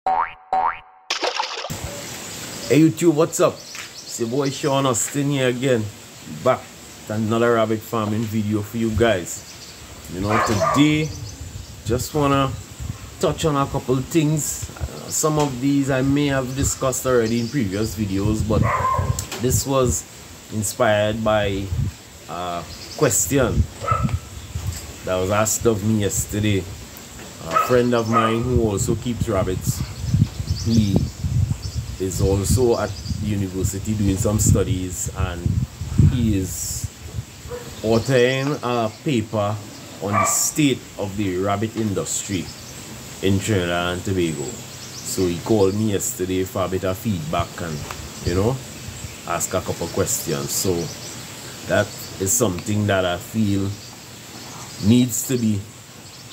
Hey YouTube, what's up? It's your boy Sean Austin here again, back with another rabbit farming video for you guys. You know, today just wanna touch on a couple things. Some of these I may have discussed already in previous videos, but this was inspired by a question that was asked of me yesterday. A friend of mine who also keeps rabbits, he is also at university doing some studies, and he is authoring a paper on the state of the rabbit industry in Trinidad and Tobago. So he called me yesterday for a bit of feedback and, you know, ask a couple questions. So that is something that I feel needs to be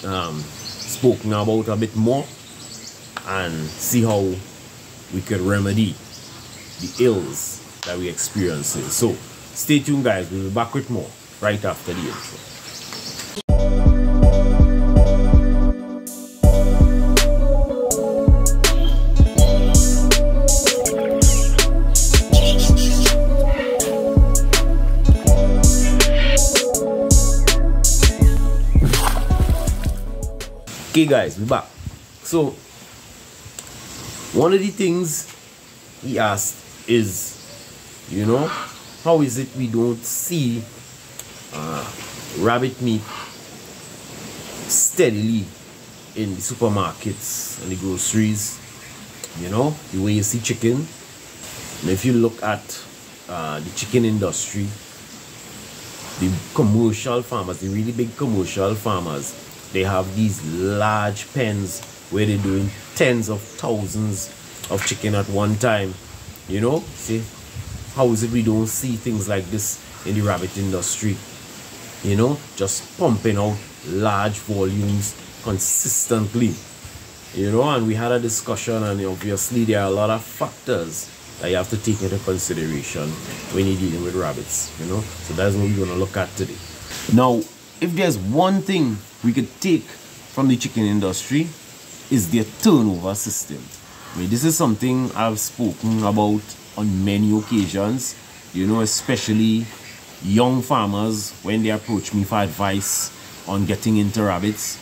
spoken about a bit more, and see how we could remedy the ills that we experience. So stay tuned guys, we'll be back with more right after the intro. Okay guys, we're back. So one of the things he asked is, you know, how is it we don't see rabbit meat steadily in the supermarkets and the groceries? You know, the way you see chicken. And if you look at the chicken industry, the commercial farmers, the really big commercial farmers, they have these large pens where they're doing tens of thousands of chicken at one time. You know, see, how is it we don't see things like this in the rabbit industry? You know, just pumping out large volumes consistently. You know, and we had a discussion, and obviously there are a lot of factors that you have to take into consideration when you're dealing with rabbits. You know, so that's what we're going to look at today. Now, if there's one thing we could take from the chicken industry, is their turnover system. I mean, this is something I've spoken about on many occasions, you know, especially young farmers when they approach me for advice on getting into rabbits.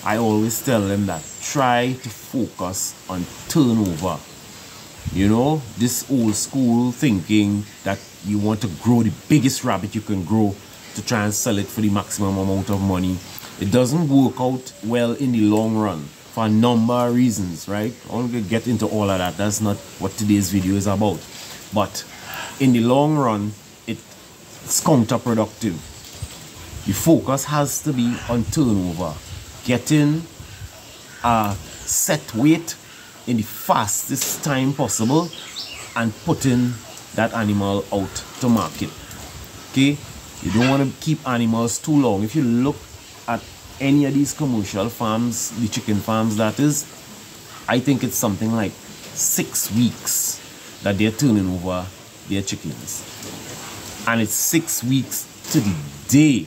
I always tell them that try to focus on turnover. You know, this old school thinking that you want to grow the biggest rabbit you can grow to try and sell it for the maximum amount of money. It doesn't work out well in the long run for a number of reasons, right? I won't get into all of that. That's not what today's video is about. But in the long run, it's counterproductive. The focus has to be on turnover, getting a set weight in the fastest time possible and putting that animal out to market. Okay? You don't want to keep animals too long. If you look at any of these commercial farms, the chicken farms that is, I think it's something like 6 weeks that they're turning over their chickens. And it's 6 weeks to the day,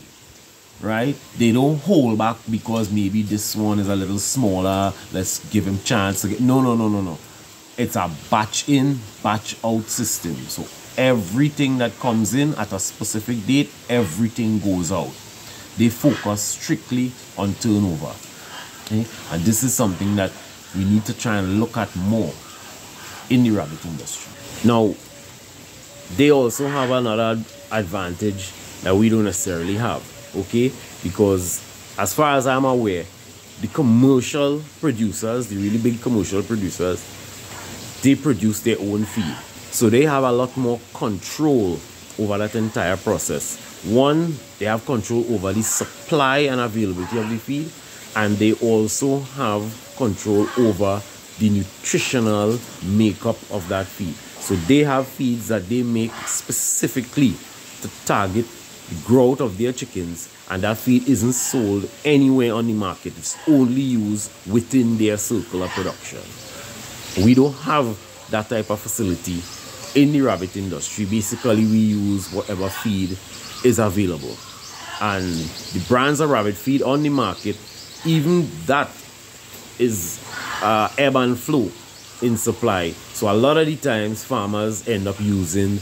right? They don't hold back because maybe this one is a little smaller, let's give him chance to get... No. It's a batch in, batch out system. So everything that comes in at a specific date, everything goes out. They focus strictly on turnover. Okay? And this is something that we need to try and look at more in the rabbit industry. Now, they also have another advantage that we don't necessarily have, okay? Because as far as I'm aware, the commercial producers, the really big commercial producers, they produce their own feed. So they have a lot more control over that entire process. One, they have control over the supply and availability of the feed, and they also have control over the nutritional makeup of that feed. So they have feeds that they make specifically to target the growth of their chickens, and that feed isn't sold anywhere on the market. It's only used within their circle of production. We don't have that type of facility in the rabbit industry. Basically, we use whatever feed is available, and the brands of rabbit feed on the market, even that is ebb and flow. in supply. So a lot of the times farmers end up using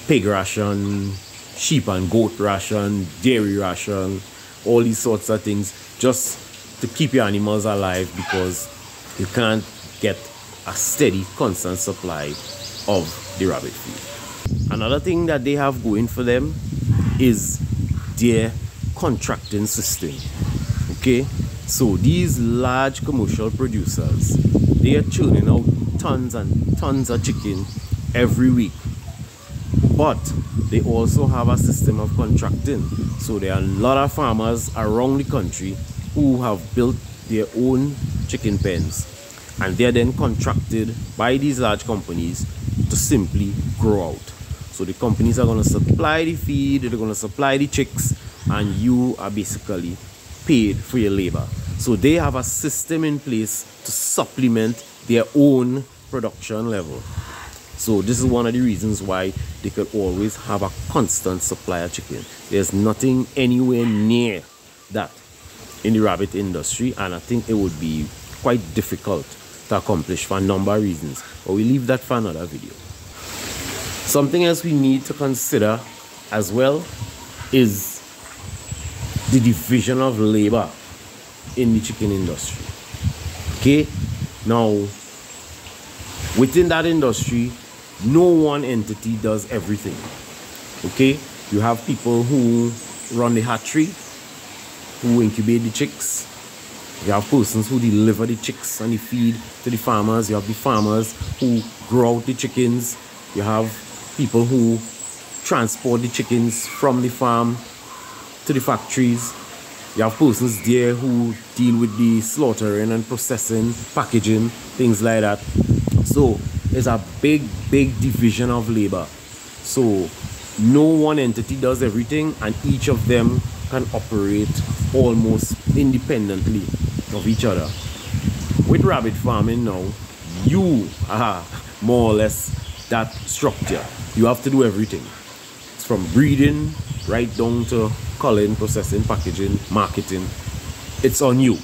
pig ration, sheep and goat ration, dairy ration, all these sorts of things just to keep your animals alive, because you can't get a steady, constant supply of the rabbit feed. Another thing that they have going for them is their contracting system. Okay, so these large commercial producers, they are churning out tons and tons of chicken every week, but they also have a system of contracting. So there are a lot of farmers around the country who have built their own chicken pens, and they're then contracted by these large companies to simply grow out. So the companies are going to supply the feed, they're going to supply the chicks, and you are basically paid for your labor. So they have a system in place to supplement their own production level. So this is one of the reasons why they could always have a constant supply of chicken. There's nothing anywhere near that in the rabbit industry, and I think it would be quite difficult to accomplish for a number of reasons, but we leave that for another video. Something else we need to consider as well is the division of labor in the chicken industry. Okay, now within that industry, no one entity does everything. Okay, you have people who run the hatchery, who incubate the chicks. You have persons who deliver the chicks and the feed to the farmers. You have the farmers who grow out the chickens. You have people who transport the chickens from the farm to the factories. You have persons there who deal with the slaughtering and processing, packaging, things like that. So there's a big division of labor. So no one entity does everything, and each of them can operate almost independently of each other. With rabbit farming now, you are more or less that structure. You have to do everything. It's from breeding right down to culling, processing, packaging, marketing. It's on you.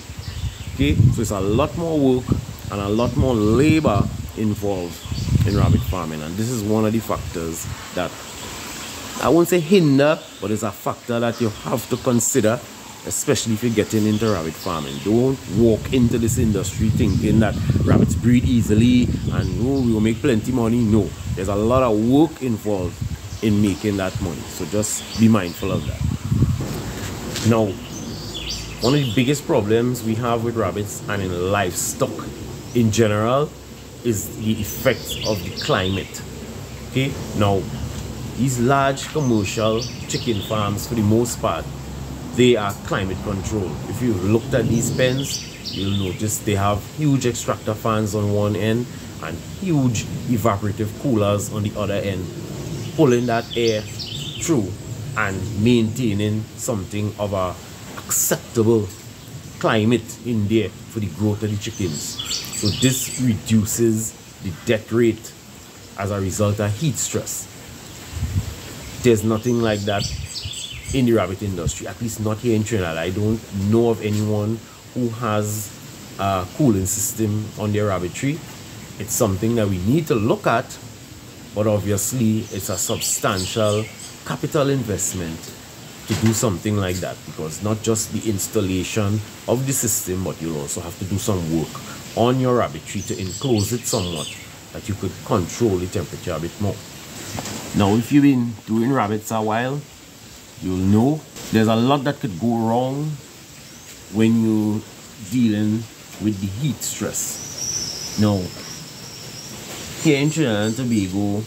Okay, so it's a lot more work and a lot more labor involved in rabbit farming, and this is one of the factors that I won't say hinder, but it's a factor that you have to consider, especially if you're getting into rabbit farming. Don't walk into this industry thinking that rabbits breed easily and oh, we will make plenty money. No, there's a lot of work involved in making that money, so just be mindful of that. Now, one of the biggest problems we have with rabbits and in livestock in general is the effects of the climate. Okay, now these large commercial chicken farms, for the most part, they are climate controlled. If you've looked at these pens, you'll notice they have huge extractor fans on one end and huge evaporative coolers on the other end, pulling that air through and maintaining something of a acceptable climate in there for the growth of the chickens. So this reduces the death rate as a result of heat stress. There's nothing like that in the rabbit industry, at least not here in Trinidad. I don't know of anyone who has a cooling system on their rabbitry. It's something that we need to look at, but obviously it's a substantial capital investment to do something like that, because not just the installation of the system, but you'll also have to do some work on your rabbitry to enclose it somewhat, that you could control the temperature a bit more. Now, if you've been doing rabbits a while, you'll know there's a lot that could go wrong when you're dealing with the heat stress. Now, here in Trinidad and Tobago,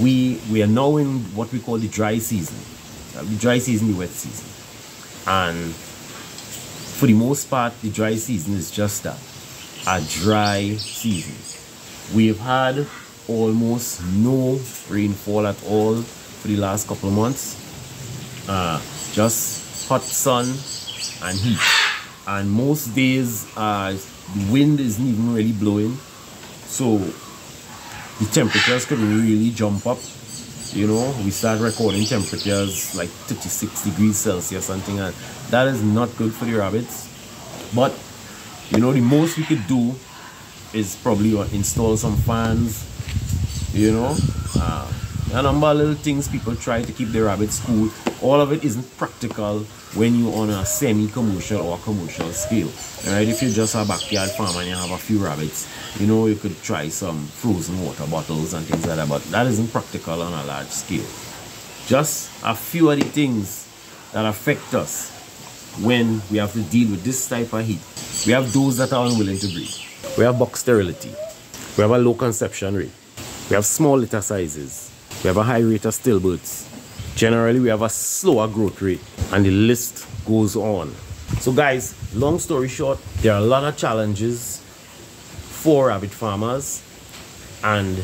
we are now in what we call the dry season. The dry season, the wet season. And for the most part, the dry season is just that, a dry season. We've had almost no rainfall at all for the last couple of months. Just hot sun and heat. And most days, the wind isn't even really blowing. So the temperatures could really jump up. You know, we start recording temperatures like 36 degrees Celsius, something, and that is not good for the rabbits. But, you know, the most we could do is probably install some fans, you know, a number of little things people try to keep their rabbits cool. All of it isn't practical when you're on a semi-commercial or commercial scale. Alright, if you're just a backyard farm and you have a few rabbits, you know, you could try some frozen water bottles and things like that, but that isn't practical on a large scale. Just a few of the things that affect us when we have to deal with this type of heat. We have those that are unwilling to breed. We have box sterility. We have a low conception rate. We have small litter sizes. We have a high rate of stillbirths. Generally, we have a slower growth rate, and the list goes on. So guys, long story short, there are a lot of challenges for rabbit farmers, and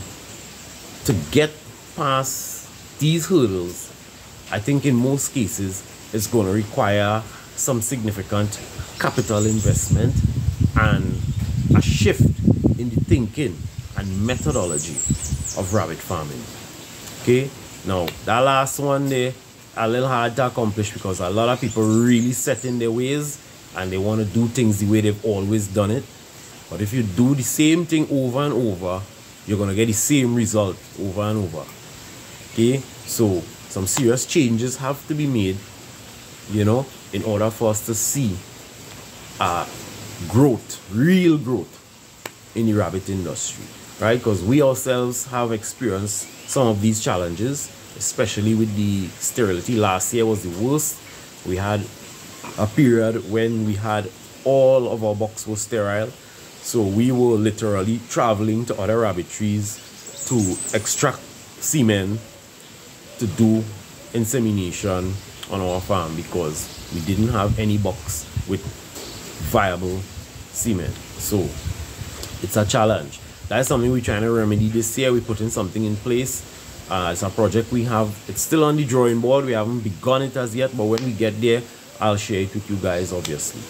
to get past these hurdles, I think in most cases, it's going to require some significant capital investment and a shift in the thinking and methodology of rabbit farming. Okay, now that last one there, a little hard to accomplish because a lot of people really set in their ways and they want to do things the way they've always done it. But if you do the same thing over and over, you're going to get the same result over and over. Okay, so some serious changes have to be made, you know, in order for us to see growth, real growth in the rabbit industry, right? Because we ourselves have experienced some of these challenges, especially with the sterility. Last year was the worst. We had a period when we had all of our box was sterile, so we were literally traveling to other rabbitries to extract semen to do insemination on our farm because we didn't have any box with viable semen. So it's a challenge. That's something we're trying to remedy this year. We're putting something in place. It's a project we have. It's still on the drawing board. We haven't begun it as yet, but when we get there, I'll share it with you guys, obviously.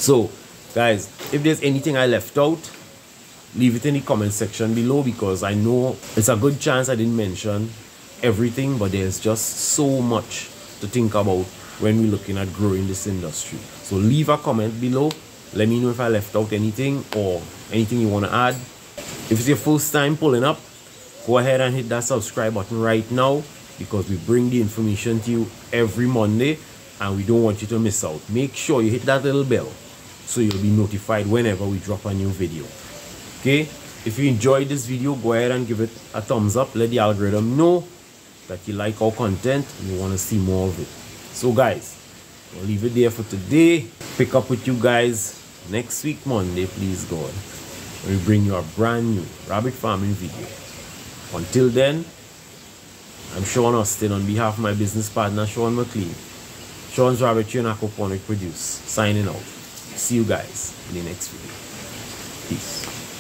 So guys, if there's anything I left out, leave it in the comment section below, because I know it's a good chance I didn't mention everything, but there's just so much to think about when we're looking at growing this industry. So leave a comment below. Let me know if I left out anything or anything you want to add. If it's your first time pulling up, go ahead and hit that subscribe button right now, because we bring the information to you every Monday and we don't want you to miss out. Make sure you hit that little bell so you'll be notified whenever we drop a new video. Okay, if you enjoyed this video, go ahead and give it a thumbs up. Let the algorithm know that you like our content and you want to see more of it. So guys, I'll leave it there for today. Pick up with you guys next week Monday, please God, when we bring you a brand new rabbit farming video. Until then, I'm Sean Austin on behalf of my business partner Sean McLean, Sean's Rabbitry and Aquaponic Produce, signing out. See you guys in the next video. Peace.